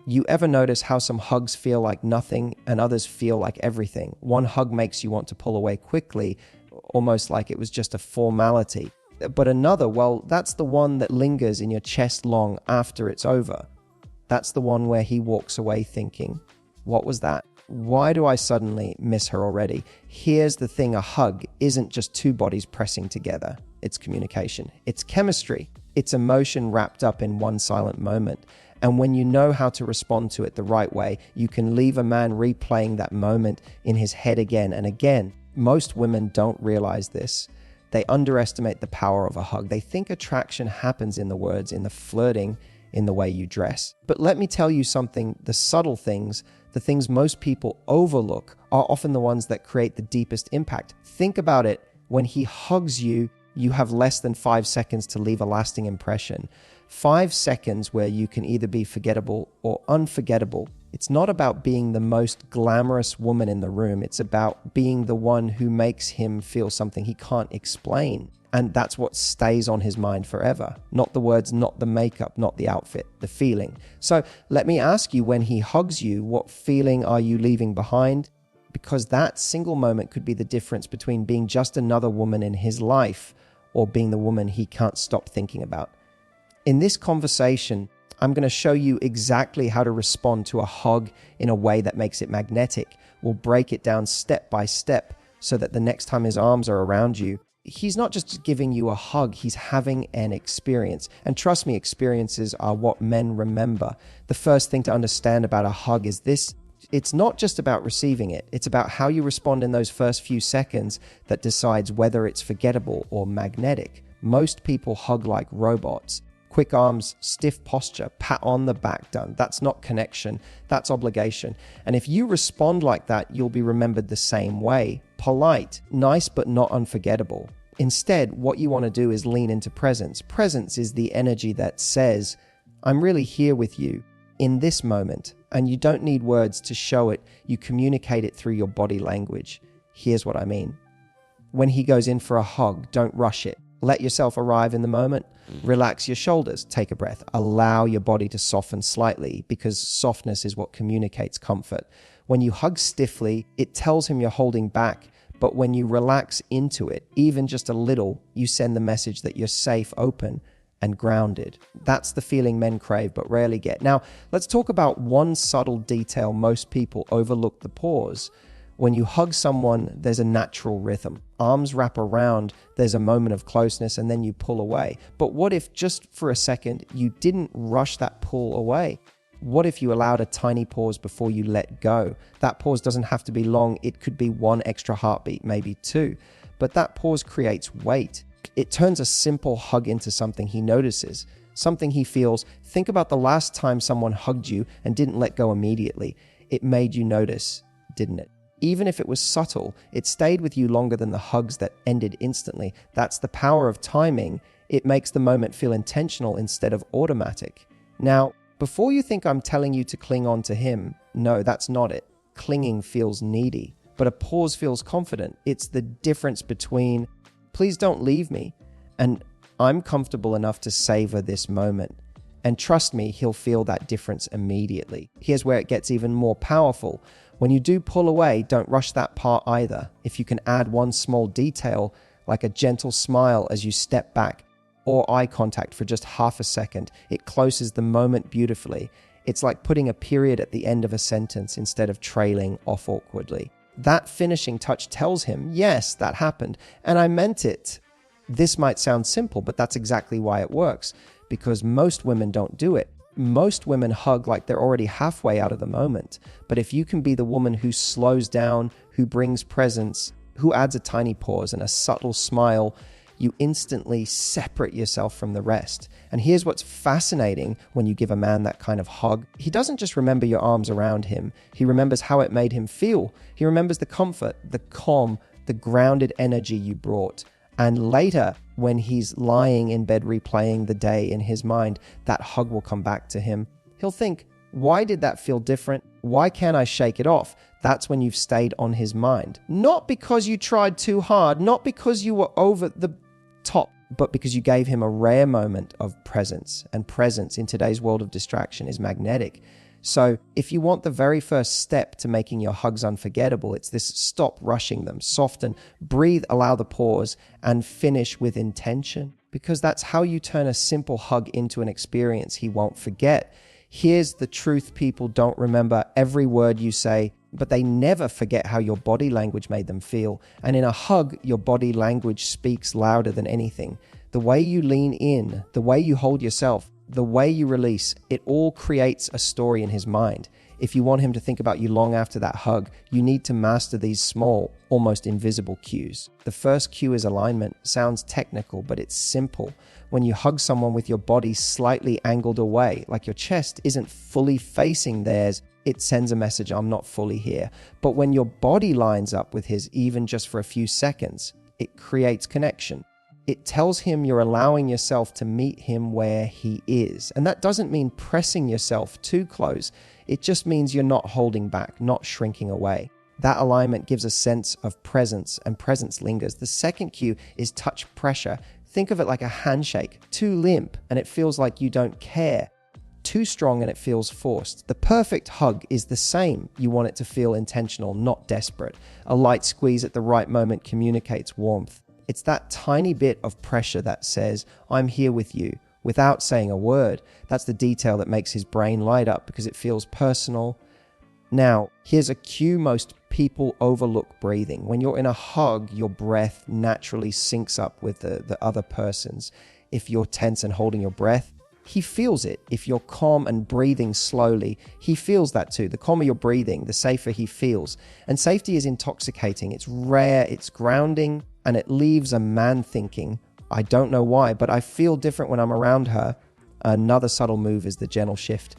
You ever notice how some hugs feel like nothing and others feel like everything? One hug makes you want to pull away quickly, almost like it was just a formality. But another, well, that's the one that lingers in your chest long after it's over. That's the one where he walks away thinking, what was that? Why do I suddenly miss her already? Here's the thing, a hug isn't just two bodies pressing together. It's communication. It's chemistry. It's emotion wrapped up in one silent moment. And when you know how to respond to it the right way, you can leave a man replaying that moment in his head again and again. Most women don't realize this. They underestimate the power of a hug. They think attraction happens in the words, in the flirting, in the way you dress. But let me tell you something, the subtle things, the things most people overlook are often the ones that create the deepest impact. Think about it. When he hugs you, you have less than 5 seconds to leave a lasting impression. 5 seconds where you can either be forgettable or unforgettable. It's not about being the most glamorous woman in the room. It's about being the one who makes him feel something he can't explain. And that's what stays on his mind forever. Not the words, not the makeup, not the outfit, the feeling. So let me ask you, when he hugs you, what feeling are you leaving behind? Because that single moment could be the difference between being just another woman in his life or being the woman he can't stop thinking about. In this conversation, I'm going to show you exactly how to respond to a hug in a way that makes it magnetic. We'll break it down step by step so that the next time his arms are around you, he's not just giving you a hug, he's having an experience. And trust me, experiences are what men remember. The first thing to understand about a hug is this: it's not just about receiving it. It's about how you respond in those first few seconds that decides whether it's forgettable or magnetic. Most people hug like robots. Quick arms, stiff posture, pat on the back done. That's not connection, that's obligation. And if you respond like that, you'll be remembered the same way. Polite, nice but not unforgettable. Instead, what you want to do is lean into presence. Presence is the energy that says, I'm really here with you in this moment. And you don't need words to show it. You communicate it through your body language. Here's what I mean. When he goes in for a hug, don't rush it. Let yourself arrive in the moment. Relax your shoulders. Take a breath. Allow your body to soften slightly, because softness is what communicates comfort. When you hug stiffly, it tells him you're holding back. But when you relax into it, even just a little, you send the message that you're safe, open, and grounded. That's the feeling men crave but rarely get. Now, let's talk about one subtle detail most people overlook: the pause. When you hug someone, there's a natural rhythm. Arms wrap around, there's a moment of closeness, and then you pull away. But what if just for a second, you didn't rush that pull away? What if you allowed a tiny pause before you let go? That pause doesn't have to be long. It could be one extra heartbeat, maybe two. But that pause creates weight. It turns a simple hug into something he notices, something he feels. Think about the last time someone hugged you and didn't let go immediately. It made you notice, didn't it? Even if it was subtle, it stayed with you longer than the hugs that ended instantly. That's the power of timing. It makes the moment feel intentional instead of automatic. Now, before you think I'm telling you to cling on to him, no, that's not it. Clinging feels needy, but a pause feels confident. It's the difference between, please don't leave me, and I'm comfortable enough to savor this moment. And trust me, he'll feel that difference immediately. Here's where it gets even more powerful. When you do pull away, don't rush that part either. If you can add one small detail, like a gentle smile as you step back, or eye contact for just half a second, it closes the moment beautifully. It's like putting a period at the end of a sentence instead of trailing off awkwardly. That finishing touch tells him, yes, that happened, and I meant it. This might sound simple, but that's exactly why it works, because most women don't do it. Most women hug like they're already halfway out of the moment. But if you can be the woman who slows down, who brings presence, who adds a tiny pause and a subtle smile, you instantly separate yourself from the rest. And here's what's fascinating when you give a man that kind of hug. He doesn't just remember your arms around him. He remembers how it made him feel. He remembers the comfort, the calm, the grounded energy you brought. And later, when he's lying in bed replaying the day in his mind, that hug will come back to him. He'll think, why did that feel different? Why can't I shake it off? That's when you've stayed on his mind. Not because you tried too hard, not because you were over the top, but because you gave him a rare moment of presence. And presence in today's world of distraction is magnetic. So if you want the very first step to making your hugs unforgettable, it's this: stop rushing them, soften, breathe, allow the pause, and finish with intention. Because that's how you turn a simple hug into an experience he won't forget. Here's the truth: people don't remember every word you say, but they never forget how your body language made them feel. And in a hug, your body language speaks louder than anything. The way you lean in, the way you hold yourself, the way you release, it all creates a story in his mind. If you want him to think about you long after that hug, you need to master these small, almost invisible cues. The first cue is alignment. Sounds technical, but it's simple. When you hug someone with your body slightly angled away, like your chest isn't fully facing theirs, it sends a message: I'm not fully here. But when your body lines up with his, even just for a few seconds, it creates connection. It tells him you're allowing yourself to meet him where he is. And that doesn't mean pressing yourself too close. It just means you're not holding back, not shrinking away. That alignment gives a sense of presence, and presence lingers. The second cue is touch pressure. Think of it like a handshake. Too limp and it feels like you don't care. Too strong and it feels forced. The perfect hug is the same. You want it to feel intentional, not desperate. A light squeeze at the right moment communicates warmth. It's that tiny bit of pressure that says, I'm here with you, without saying a word. That's the detail that makes his brain light up because it feels personal. Now, here's a cue most people overlook: breathing. When you're in a hug, your breath naturally syncs up with the other person's. If you're tense and holding your breath, he feels it. If you're calm and breathing slowly, he feels that too. The calmer you're breathing, the safer he feels. And safety is intoxicating. It's rare, it's grounding, and it leaves a man thinking, I don't know why, but I feel different when I'm around her. Another subtle move is the gentle shift.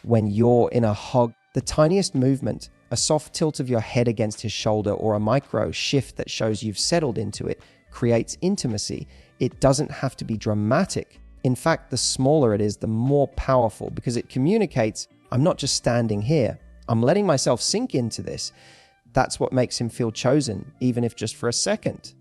When you're in a hug, the tiniest movement, a soft tilt of your head against his shoulder, or a micro shift that shows you've settled into it, creates intimacy. It doesn't have to be dramatic. In fact, the smaller it is, the more powerful, because it communicates, I'm not just standing here, I'm letting myself sink into this. That's what makes him feel chosen, even if just for a second.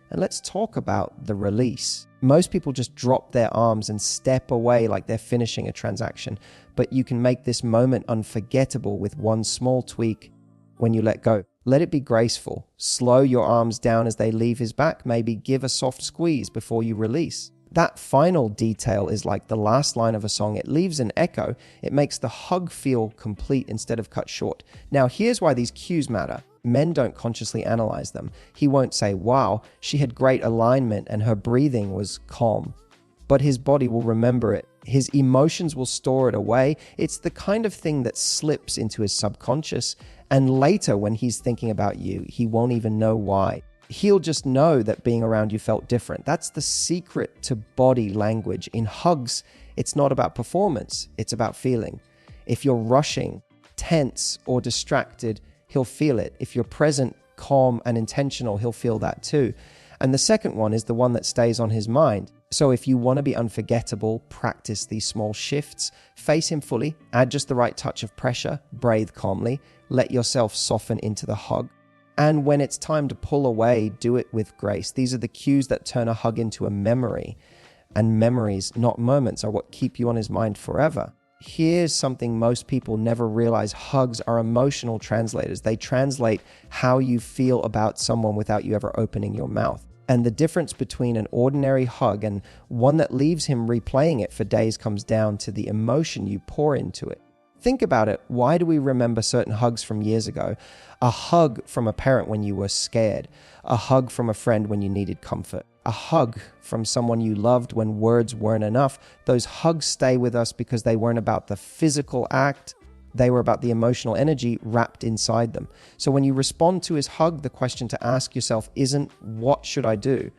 And let's talk about the release. Most people just drop their arms and step away like they're finishing a transaction, but you can make this moment unforgettable with one small tweak. When you let go, let it be graceful. Slow your arms down as they leave his back, maybe give a soft squeeze before you release. That final detail is like the last line of a song. It leaves an echo. It makes the hug feel complete instead of cut short. Now, here's why these cues matter. Men don't consciously analyze them. He won't say, wow, she had great alignment and her breathing was calm. But his body will remember it. His emotions will store it away. It's the kind of thing that slips into his subconscious. And later, when he's thinking about you, he won't even know why. He'll just know that being around you felt different. That's the secret to body language. In hugs, it's not about performance, it's about feeling. If you're rushing, tense, or distracted, he'll feel it. If you're present, calm, and intentional, he'll feel that too. And the second one is the one that stays on his mind. So if you want to be unforgettable, practice these small shifts. Face him fully, add just the right touch of pressure, breathe calmly, let yourself soften into the hug. And when it's time to pull away, do it with grace. These are the cues that turn a hug into a memory. And memories, not moments, are what keep you on his mind forever. Here's something most people never realize. Hugs are emotional translators. They translate how you feel about someone without you ever opening your mouth. And the difference between an ordinary hug and one that leaves him replaying it for days comes down to the emotion you pour into it. Think about it. Why do we remember certain hugs from years ago? A hug from a parent when you were scared. A hug from a friend when you needed comfort. A hug from someone you loved when words weren't enough. Those hugs stay with us because they weren't about the physical act. They were about the emotional energy wrapped inside them. So when you respond to his hug, the question to ask yourself isn't, what should I do?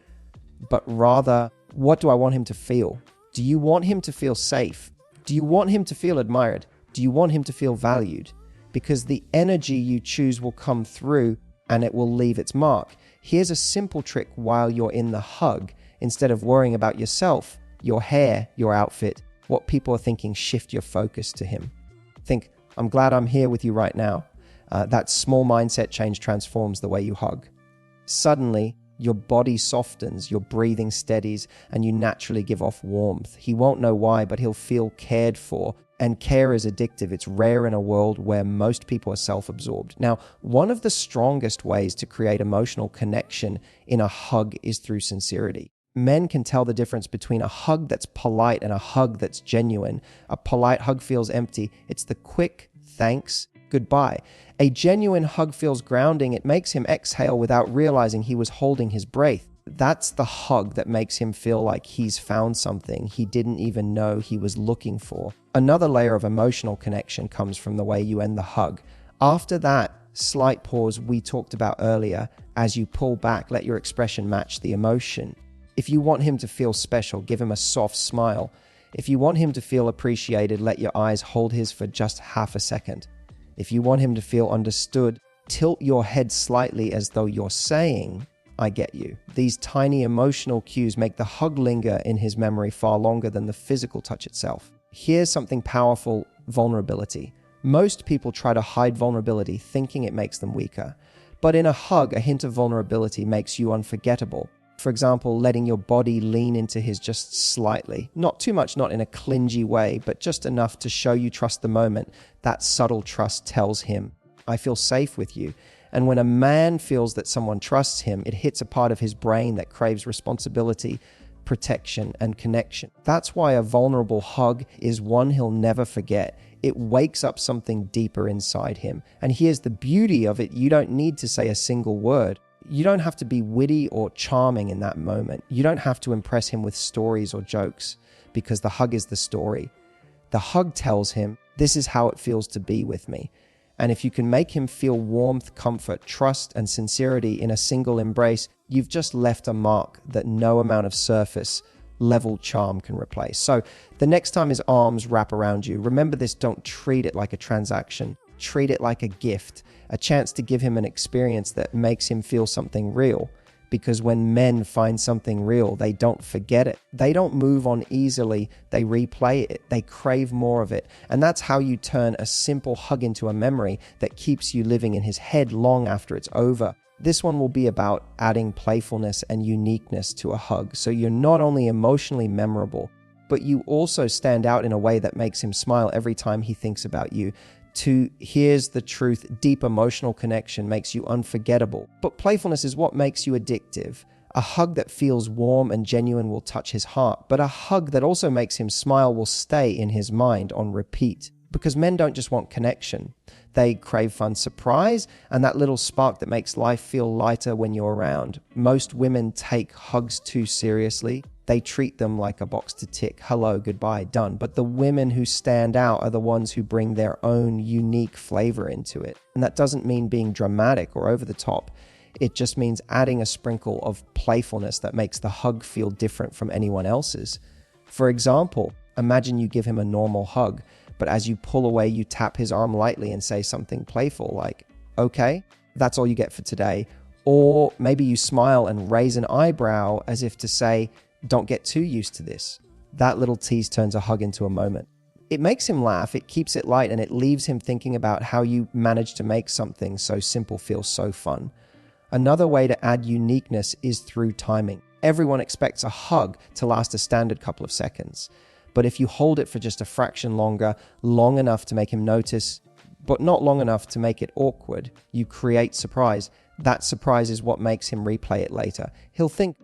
But rather, what do I want him to feel? Do you want him to feel safe? Do you want him to feel admired? Do you want him to feel valued? Because the energy you choose will come through and it will leave its mark. Here's a simple trick while you're in the hug. Instead of worrying about yourself, your hair, your outfit, what people are thinking, shift your focus to him. Think, I'm glad I'm here with you right now. That small mindset change transforms the way you hug. Suddenly, your body softens, your breathing steadies, and you naturally give off warmth. He won't know why, but he'll feel cared for. And care is addictive. It's rare in a world where most people are self-absorbed. Now, one of the strongest ways to create emotional connection in a hug is through sincerity. Men can tell the difference between a hug that's polite and a hug that's genuine. A polite hug feels empty. It's the quick thanks, goodbye. A genuine hug feels grounding. It makes him exhale without realizing he was holding his breath. That's the hug that makes him feel like he's found something he didn't even know he was looking for. Another layer of emotional connection comes from the way you end the hug. After that slight pause we talked about earlier, as you pull back, let your expression match the emotion. If you want him to feel special, give him a soft smile. If you want him to feel appreciated, let your eyes hold his for just half a second. If you want him to feel understood, tilt your head slightly as though you're saying, I get you. These tiny emotional cues make the hug linger in his memory far longer than the physical touch itself. Here's something powerful: vulnerability. Most people try to hide vulnerability, thinking it makes them weaker. But in a hug, a hint of vulnerability makes you unforgettable. For example, letting your body lean into his just slightly. Not too much, not in a clingy way, but just enough to show you trust the moment. That subtle trust tells him, I feel safe with you. And when a man feels that someone trusts him, it hits a part of his brain that craves responsibility, protection, and connection. That's why a vulnerable hug is one he'll never forget. It wakes up something deeper inside him. And here's the beauty of it: you don't need to say a single word. You don't have to be witty or charming in that moment. You don't have to impress him with stories or jokes, because the hug is the story. The hug tells him, this is how it feels to be with me. And if you can make him feel warmth, comfort, trust, and sincerity in a single embrace, you've just left a mark that no amount of surface level charm can replace. So the next time his arms wrap around you, remember this: don't treat it like a transaction. Treat it like a gift, a chance to give him an experience that makes him feel something real. Because when men find something real, they don't forget it. They don't move on easily. They replay it. They crave more of it. And that's how you turn a simple hug into a memory that keeps you living in his head long after it's over. This one will be about adding playfulness and uniqueness to a hug. So you're not only emotionally memorable, but you also stand out in a way that makes him smile every time he thinks about you. Here's the truth: deep emotional connection makes you unforgettable. But playfulness is what makes you addictive. A hug that feels warm and genuine will touch his heart, but a hug that also makes him smile will stay in his mind on repeat. Because men don't just want connection. They crave fun, surprise, and that little spark that makes life feel lighter when you're around. Most women take hugs too seriously. They treat them like a box to tick. Hello, goodbye, done. But the women who stand out are the ones who bring their own unique flavor into it. And that doesn't mean being dramatic or over the top. It just means adding a sprinkle of playfulness that makes the hug feel different from anyone else's. For example, imagine you give him a normal hug, but as you pull away, you tap his arm lightly and say something playful like, okay, that's all you get for today. Or maybe you smile and raise an eyebrow as if to say, don't get too used to this. That little tease turns a hug into a moment. It makes him laugh, it keeps it light, and it leaves him thinking about how you managed to make something so simple feel so fun. Another way to add uniqueness is through timing. Everyone expects a hug to last a standard couple of seconds. But if you hold it for just a fraction longer, long enough to make him notice, but not long enough to make it awkward, you create surprise. That surprise is what makes him replay it later. He'll think,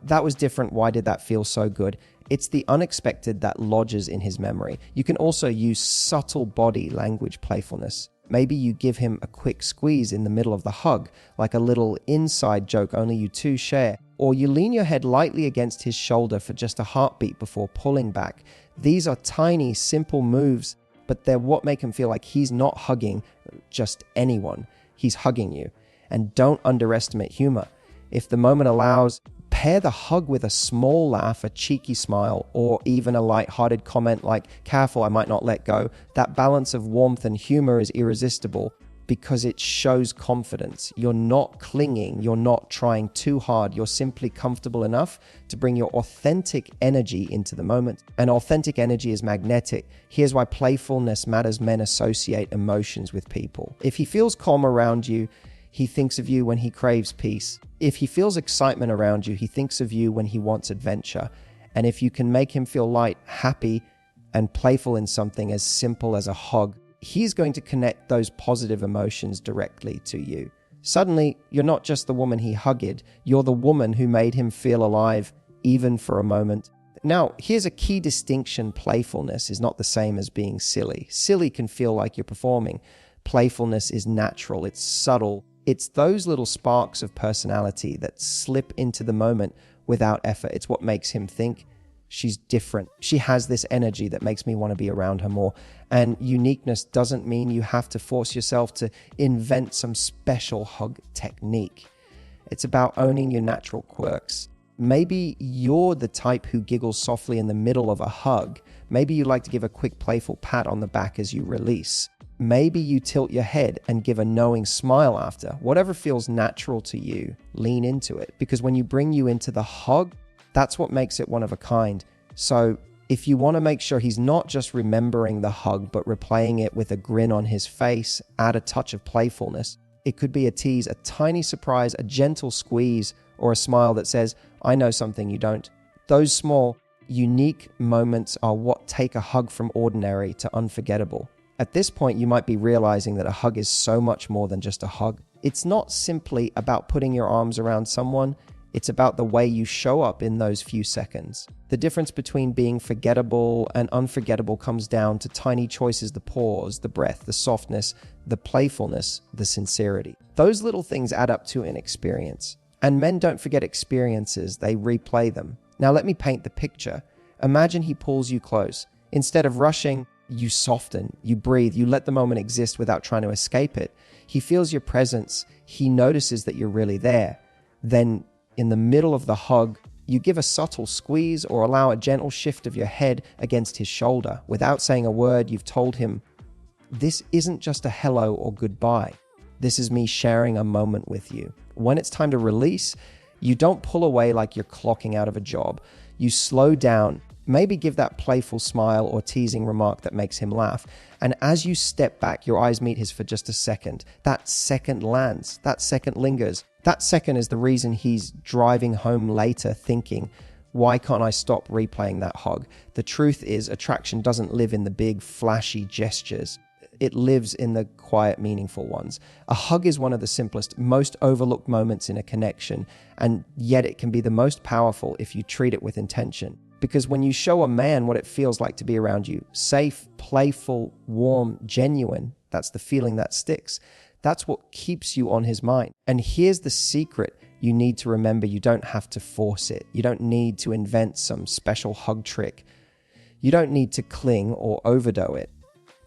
that was different, why did that feel so good? It's the unexpected that lodges in his memory. You can also use subtle body language playfulness. Maybe you give him a quick squeeze in the middle of the hug, like a little inside joke only you two share. Or you lean your head lightly against his shoulder for just a heartbeat before pulling back. These are tiny, simple moves, but they're what make him feel like he's not hugging just anyone. He's hugging you. And don't underestimate humor. If the moment allows, pair the hug with a small laugh, a cheeky smile, or even a light-hearted comment like, careful, I might not let go. That balance of warmth and humor is irresistible because it shows confidence. You're not clinging, you're not trying too hard, you're simply comfortable enough to bring your authentic energy into the moment. And authentic energy is magnetic. Here's why playfulness matters. Men associate emotions with people. If he feels calm around you, he thinks of you when he craves peace. If he feels excitement around you, he thinks of you when he wants adventure. And if you can make him feel light, happy, and playful in something as simple as a hug, he's going to connect those positive emotions directly to you. Suddenly, you're not just the woman he hugged, you're the woman who made him feel alive, even for a moment. Now, here's a key distinction. Playfulness is not the same as being silly. Silly can feel like you're performing. Playfulness is natural, it's subtle. It's those little sparks of personality that slip into the moment without effort. It's what makes him think, she's different. She has this energy that makes me want to be around her more. And uniqueness doesn't mean you have to force yourself to invent some special hug technique. It's about owning your natural quirks. Maybe you're the type who giggles softly in the middle of a hug. Maybe you like to give a quick playful pat on the back as you release. Maybe you tilt your head and give a knowing smile after. Whatever feels natural to you, lean into it. Because when you bring you into the hug, that's what makes it one of a kind. So if you want to make sure he's not just remembering the hug, but replaying it with a grin on his face, add a touch of playfulness. It could be a tease, a tiny surprise, a gentle squeeze, or a smile that says, I know something you don't. Those small, unique moments are what take a hug from ordinary to unforgettable. At this point, you might be realizing that a hug is so much more than just a hug. It's not simply about putting your arms around someone. It's about the way you show up in those few seconds. The difference between being forgettable and unforgettable comes down to tiny choices: the pause, the breath, the softness, the playfulness, the sincerity. Those little things add up to an experience. And men don't forget experiences, they replay them. Now let me paint the picture. Imagine he pulls you close. Instead of rushing, you soften, you breathe, you let the moment exist without trying to escape it. He feels your presence, he notices that you're really there. Then, in the middle of the hug, you give a subtle squeeze or allow a gentle shift of your head against his shoulder. Without saying a word, you've told him, this isn't just a hello or goodbye. This is me sharing a moment with you. When it's time to release, you don't pull away like you're clocking out of a job. You slow down, maybe give that playful smile or teasing remark that makes him laugh. And as you step back, your eyes meet his for just a second. That second lands, that second lingers. That second is the reason he's driving home later thinking, why can't I stop replaying that hug? The truth is, attraction doesn't live in the big, flashy gestures. It lives in the quiet, meaningful ones. A hug is one of the simplest, most overlooked moments in a connection, and yet it can be the most powerful if you treat it with intention. Because when you show a man what it feels like to be around you, safe, playful, warm, genuine, that's the feeling that sticks. That's what keeps you on his mind. And here's the secret you need to remember: you don't have to force it. You don't need to invent some special hug trick. You don't need to cling or overdo it.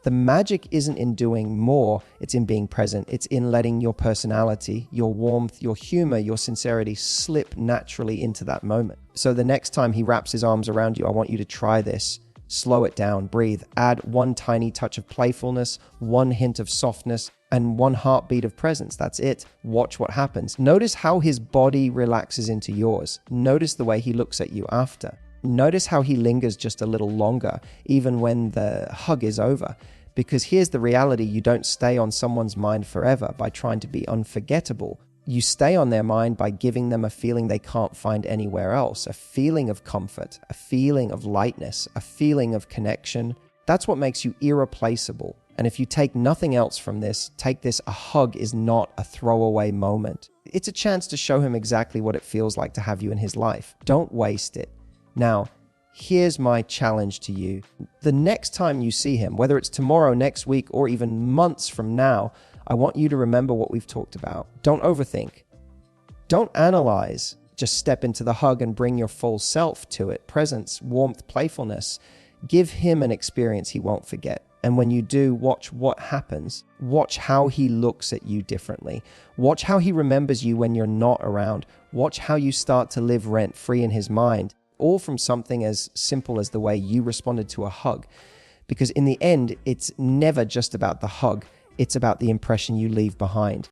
The magic isn't in doing more, it's in being present. It's in letting your personality, your warmth, your humor, your sincerity slip naturally into that moment. So the next time he wraps his arms around you, I want you to try this. Slow it down, breathe, add one tiny touch of playfulness, one hint of softness, and one heartbeat of presence. That's it. Watch what happens. Notice how his body relaxes into yours. Notice the way he looks at you after. Notice how he lingers just a little longer, even when the hug is over. Because here's the reality: you don't stay on someone's mind forever by trying to be unforgettable. You stay on their mind by giving them a feeling they can't find anywhere else, a feeling of comfort, a feeling of lightness, a feeling of connection. That's what makes you irreplaceable. And if you take nothing else from this, take this: a hug is not a throwaway moment. It's a chance to show him exactly what it feels like to have you in his life. Don't waste it. Now, here's my challenge to you. The next time you see him, whether it's tomorrow, next week, or even months from now, I want you to remember what we've talked about. Don't overthink. Don't analyze. Just step into the hug and bring your full self to it. Presence, warmth, playfulness. Give him an experience he won't forget. And when you do, watch what happens. Watch how he looks at you differently. Watch how he remembers you when you're not around. Watch how you start to live rent-free in his mind. All from something as simple as the way you responded to a hug. Because in the end, it's never just about the hug. It's about the impression you leave behind.